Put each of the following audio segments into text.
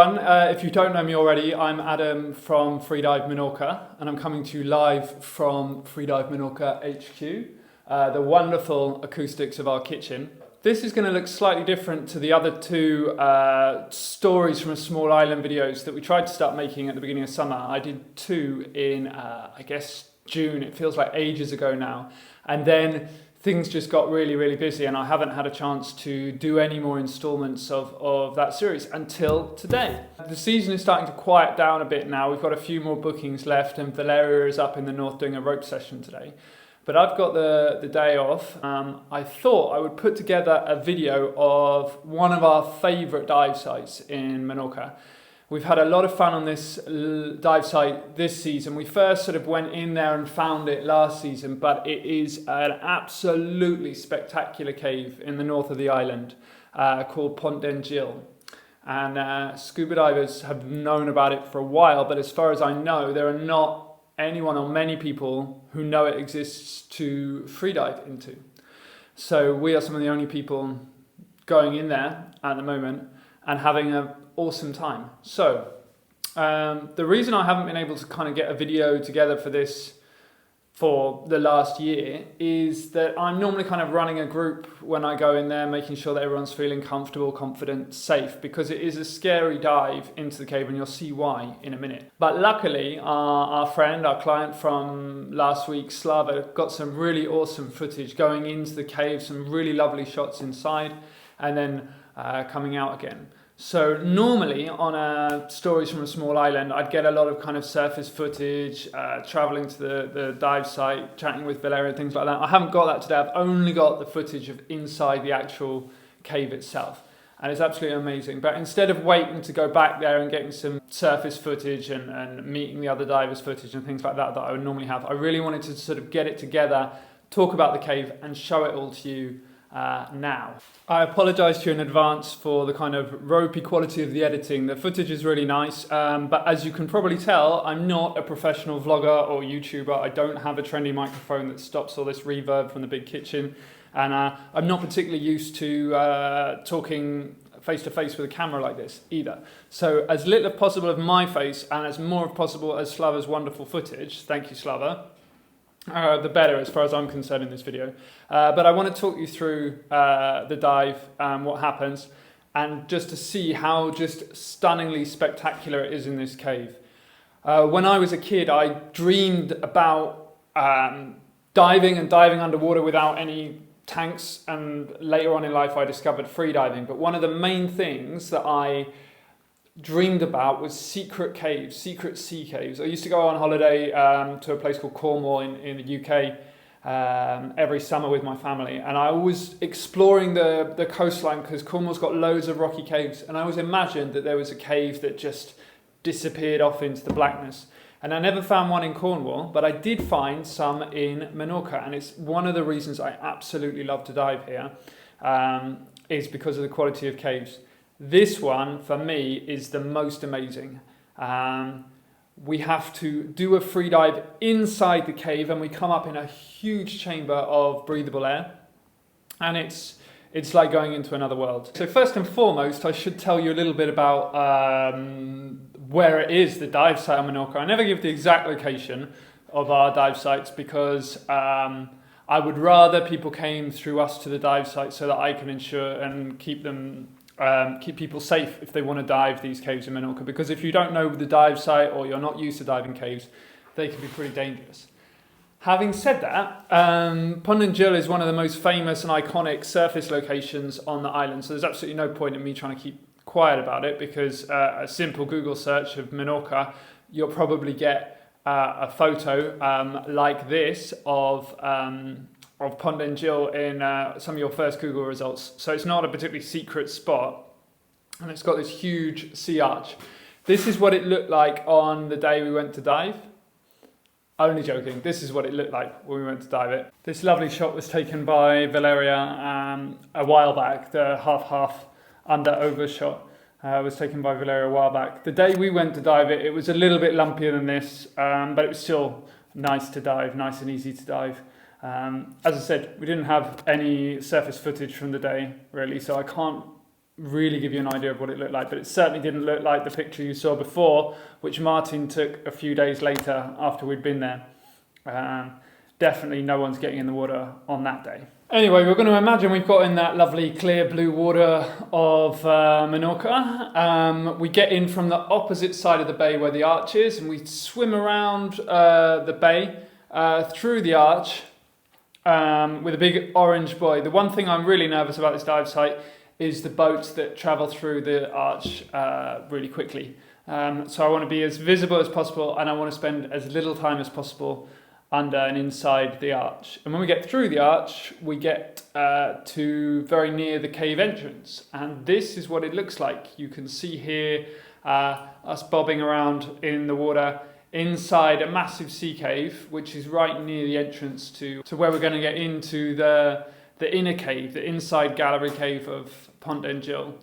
everyone. If you don't know me already, I'm Adam from Freedive Menorca, and I'm coming to you live from Freedive Menorca HQ, the wonderful acoustics of our kitchen. This is going to look slightly different to the other two stories from a small island videos that we tried to start making at the beginning of summer. I did two in, I guess, June. It feels like ages ago now. And then things just got really busy, and I haven't had a chance to do any more installments of that series until today. The season is starting to quiet down a bit now. We've got a few more bookings left, and Valeria is up in the north doing a rope session today. But I've got the day off. I thought I would put together a video of one of our favourite dive sites in Menorca. We've had a lot of fun on this dive site this season. We first sort of went in there and found it last season, but it is an absolutely spectacular cave in the north of the island called Pont d'Engil. And scuba divers have known about it for a while, but as far as I know, there are not anyone or many people who know it exists to freedive into. So we are some of the only people going in there at the moment and having an awesome time. So the reason I haven't been able to kind of get a video together for this for the last year is that I'm normally kind of running a group when I go in there, making sure that everyone's feeling comfortable, confident, safe, because it is a scary dive into the cave, and you'll see why in a minute. But luckily, our friend, our client from last week, Slava, got some really awesome footage going into the cave, some really lovely shots inside, and then coming out again. So normally on stories from a small island, I'd get a lot of kind of surface footage, traveling to the dive site, chatting with Valeria, things like that. I haven't got that today. I've only got the footage of inside the actual cave itself. And it's absolutely amazing. But instead of waiting to go back there and getting some surface footage and meeting the other divers' footage and things like that I would normally have, I really wanted to sort of get it together, talk about the cave and show it all to you now. I apologise to you in advance for the kind of ropey quality of the editing. The footage is really nice, but as you can probably tell, I'm not a professional vlogger or YouTuber. I don't have a trendy microphone that stops all this reverb from the big kitchen, and I'm not particularly used to talking face to face with a camera like this either. So as little as possible of my face and as more as possible as Slava's wonderful footage, thank you Slava, the better as far as I'm concerned in this video. But I want to talk you through the dive, what happens, and just to see how just stunningly spectacular it is in this cave. When I was a kid, I dreamed about diving and diving underwater without any tanks, and later on in life I discovered freediving. But one of the main things that I dreamed about was secret caves, secret sea caves. I used to go on holiday to a place called Cornwall in the UK every summer with my family, and I was exploring the coastline because Cornwall's got loads of rocky caves, and I always imagined that there was a cave that just disappeared off into the blackness. And I never found one in Cornwall, but I did find some in Menorca, and it's one of the reasons I absolutely love to dive here, is because of the quality of caves. This one, for me, is the most amazing. We have to do a free dive inside the cave, and we come up in a huge chamber of breathable air, and it's like going into another world. So first and foremost, I should tell you a little bit about where it is, the dive site on Menorca. I never give the exact location of our dive sites because I would rather people came through us to the dive site so that I can ensure and keep people safe if they want to dive these caves in Menorca, because if you don't know the dive site or you're not used to diving caves, they can be pretty dangerous. Having said that, Pont d'Engil is one of the most famous and iconic surface locations on the island, so there's absolutely no point in me trying to keep quiet about it, because a simple Google search of Menorca, you'll probably get a photo like this of Pont d'Engil in some of your first Google results. So it's not a particularly secret spot, and it's got this huge sea arch. This is what it looked like on the day we went to dive. Only joking, this is what it looked like when we went to dive it. This lovely shot was taken by Valeria a while back. The half under over shot was taken by Valeria a while back. The day we went to dive it, it was a little bit lumpier than this, but it was still nice to dive, nice and easy to dive. As I said, we didn't have any surface footage from the day, really, so I can't really give you an idea of what it looked like, but it certainly didn't look like the picture you saw before, which Martin took a few days later after we'd been there. Definitely no one's getting in the water on that day. Anyway, we're going to imagine we've got in that lovely clear blue water of Menorca. We get in from the opposite side of the bay where the arch is, and we swim around the bay through the arch with a big orange buoy. The one thing I'm really nervous about this dive site is the boats that travel through the arch really quickly. So I want to be as visible as possible, and I want to spend as little time as possible under and inside the arch. And when we get through the arch, we get to very near the cave entrance. And this is what it looks like. You can see here us bobbing around in the water inside a massive sea cave, which is right near the entrance to where we're going to get into the inner cave, the inside gallery cave of Pont d'Angil.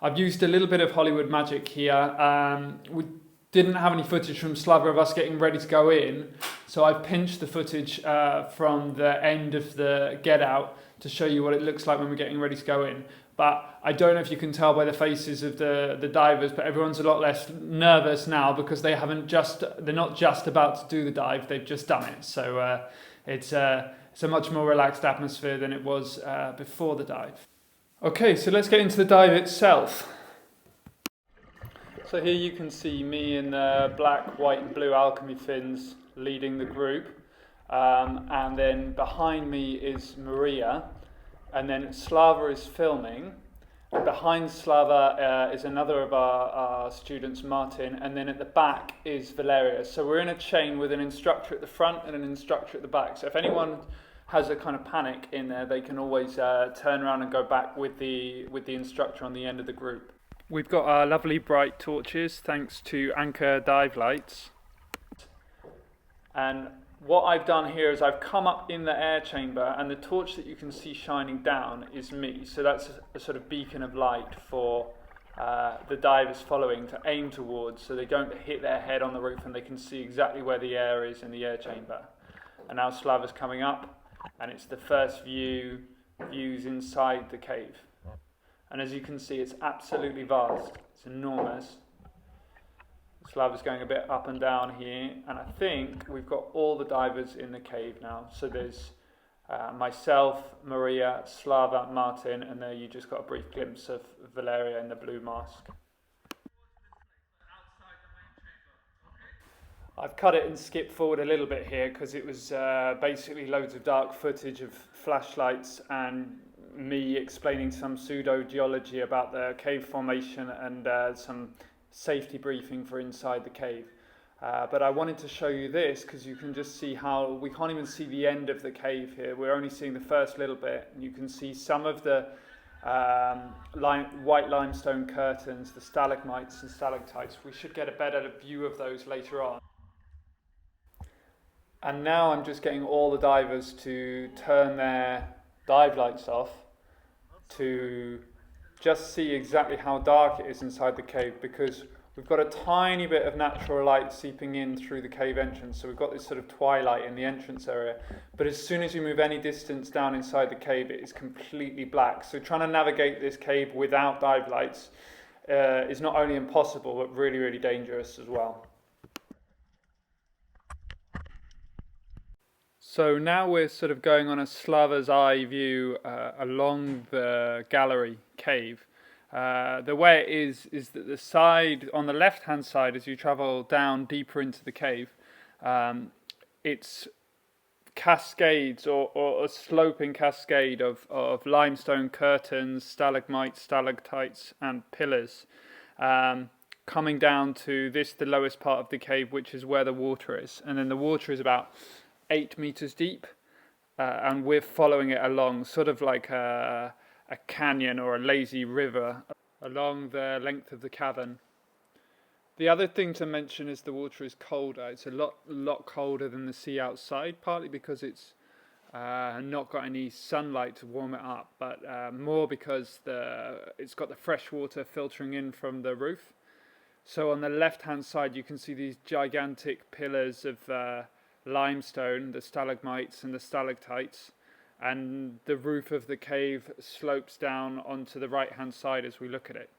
I've used a little bit of Hollywood magic here. We didn't have any footage from Slava of us getting ready to go in, so I've pinched the footage from the end of the get out to show you what it looks like when we're getting ready to go in. But I don't know if you can tell by the faces of the divers, but everyone's a lot less nervous now because they're not just about to do the dive, they've just done it. So it's a much more relaxed atmosphere than it was before the dive. Okay, so let's get into the dive itself. So here you can see me in the black, white and blue alchemy fins leading the group. And then behind me is Maria. And then Slava is filming. And behind Slava is another of our students, Martin. And then at the back is Valeria. So we're in a chain with an instructor at the front and an instructor at the back. So if anyone has a kind of panic in there, they can always turn around and go back with the instructor on the end of the group. We've got our lovely bright torches thanks to Anchor dive lights. And what I've done here is I've come up in the air chamber, and the torch that you can see shining down is me. So that's a sort of beacon of light for the divers following to aim towards, so they don't hit their head on the roof and they can see exactly where the air is in the air chamber. And now Slava's coming up, and it's the first views inside the cave. And as you can see, it's absolutely vast. It's enormous. Slava's going a bit up and down here, and I think we've got all the divers in the cave now. So there's myself, Maria, Slava, Martin, and there you just got a brief glimpse of Valeria in the blue mask. I've cut it and skipped forward a little bit here because it was basically loads of dark footage of flashlights and me explaining some pseudo-geology about the cave formation and some safety briefing for inside the cave. But I wanted to show you this because you can just see how we can't even see the end of the cave here. We're only seeing the first little bit, and you can see some of the white limestone curtains, the stalagmites and stalactites. We should get a better view of those later on. And now I'm just getting all the divers to turn their dive lights off to just see exactly how dark it is inside the cave, because we've got a tiny bit of natural light seeping in through the cave entrance, so we've got this sort of twilight in the entrance area, but as soon as you move any distance down inside the cave, it is completely black. So trying to navigate this cave without dive lights is not only impossible, but really, really dangerous as well. So now we're sort of going on a Slava's eye view along the gallery cave. The way it is that the side, on the left-hand side, as you travel down deeper into the cave, it's cascades or a sloping cascade of limestone curtains, stalagmites, stalactites, and pillars, coming down to this, the lowest part of the cave, which is where the water is. And then the water is about 8 meters deep, and we're following it along, sort of like a canyon or a lazy river along the length of the cavern. The other thing to mention is the water is colder. It's a lot colder than the sea outside, partly because it's not got any sunlight to warm it up, but more because it's got the fresh water filtering in from the roof. So on the left-hand side, you can see these gigantic pillars of limestone, the stalagmites and the stalactites, and the roof of the cave slopes down onto the right hand side as we look at it.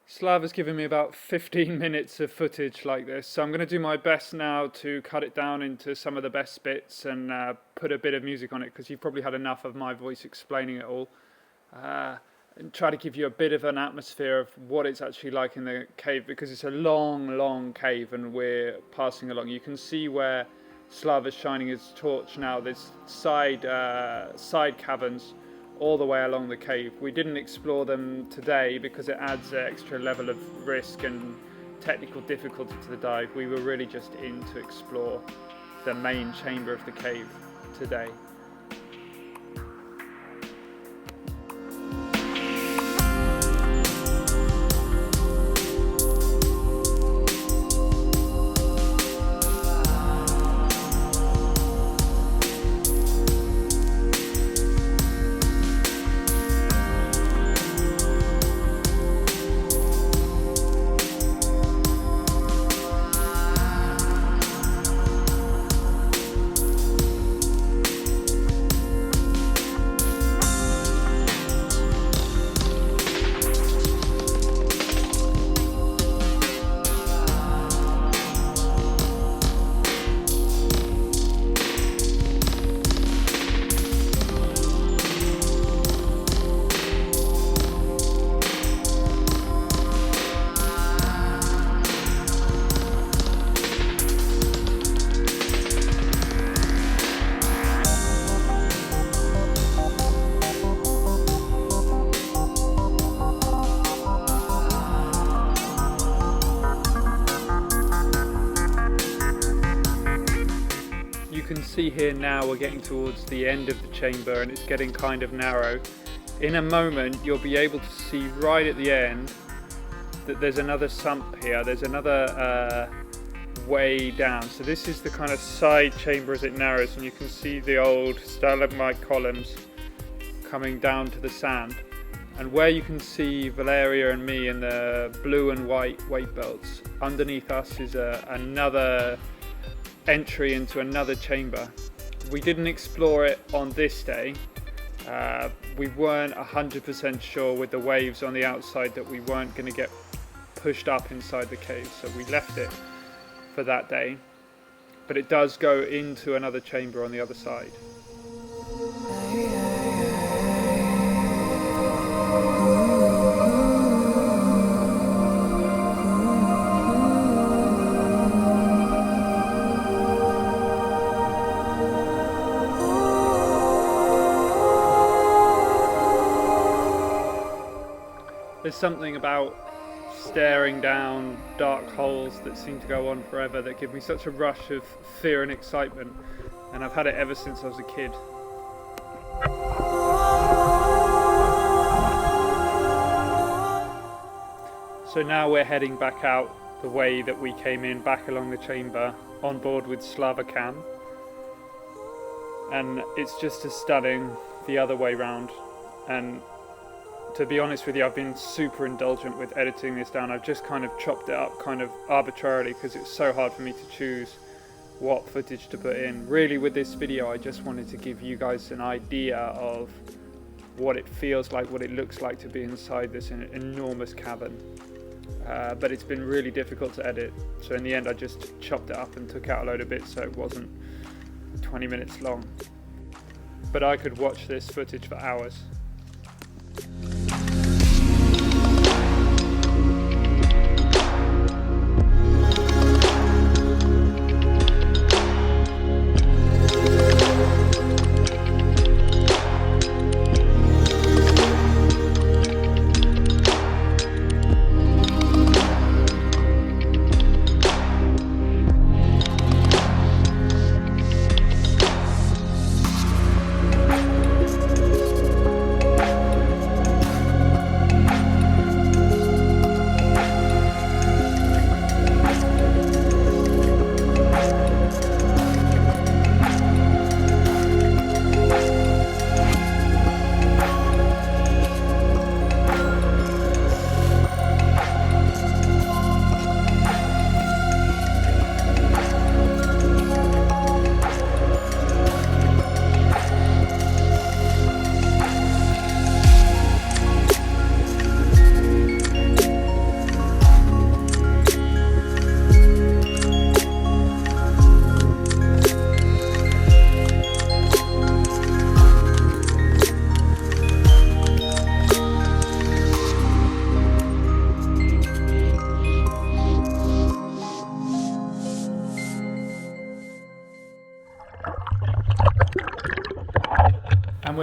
Slav has given me about 15 minutes of footage like this, so I'm going to do my best now to cut it down into some of the best bits and put a bit of music on it, because you've probably had enough of my voice explaining it all, and try to give you a bit of an atmosphere of what it's actually like in the cave, because it's a long cave and we're passing along. You can see where Slav is shining his torch now. There's side caverns all the way along the cave. We didn't explore them today because it adds an extra level of risk and technical difficulty to the dive. We were really just in to explore the main chamber of the cave today. You can see here now we're getting towards the end of the chamber and it's getting kind of narrow. In a moment you'll be able to see right at the end that there's another sump here, there's another way down. So this is the kind of side chamber as it narrows, and you can see the old stalagmite columns coming down to the sand. And where you can see Valeria and me in the blue and white weight belts, underneath us is another entry into another chamber. We didn't explore it on this day. We weren't 100% sure with the waves on the outside that we weren't going to get pushed up inside the cave, so we left it for that day. But it does go into another chamber on the other side. There's something about staring down dark holes that seem to go on forever that give me such a rush of fear and excitement, and I've had it ever since I was a kid. So now we're heading back out the way that we came in, back along the chamber, on board with Slava Cam, and it's just as stunning the other way round. And to be honest with you, I've been super indulgent with editing this down. I've just kind of chopped it up kind of arbitrarily because it's so hard for me to choose what footage to put in. Really, with this video, I just wanted to give you guys an idea of what it feels like, what it looks like to be inside this enormous cavern. But it's been really difficult to edit. So in the end, I just chopped it up and took out a load of bits so it wasn't 20 minutes long. But I could watch this footage for hours.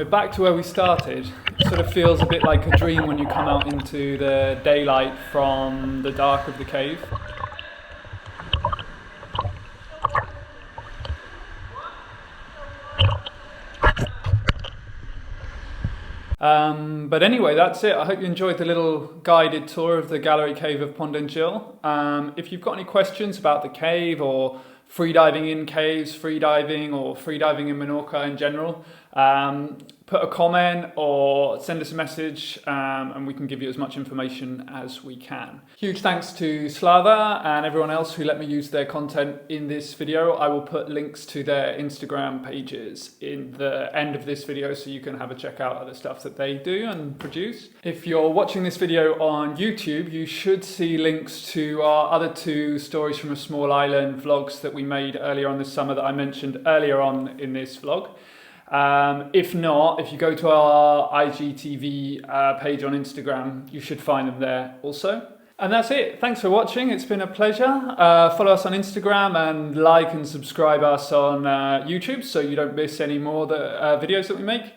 we're back to where we started. It sort of feels a bit like a dream when you come out into the daylight from the dark of the cave. But anyway, that's it. I hope you enjoyed the little guided tour of the gallery cave of Pont d'Angil. If you've got any questions about the cave or freediving in caves, freediving or freediving in Menorca in general, put a comment or send us a message and we can give you as much information as we can. Huge thanks to Slava and everyone else who let me use their content in this video. I will put links to their Instagram pages in the end of this video so you can have a check out of the stuff that they do and produce. If you're watching this video on YouTube, you should see links to our other 2 stories from a small island vlogs that we made earlier on this summer that I mentioned earlier on in this vlog. If not, if you go to our IGTV page on Instagram, you should find them there also. And that's it. Thanks for watching. It's been a pleasure. Follow us on Instagram and like and subscribe us on YouTube so you don't miss any more videos that we make.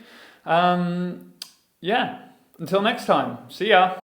Yeah, until next time. See ya.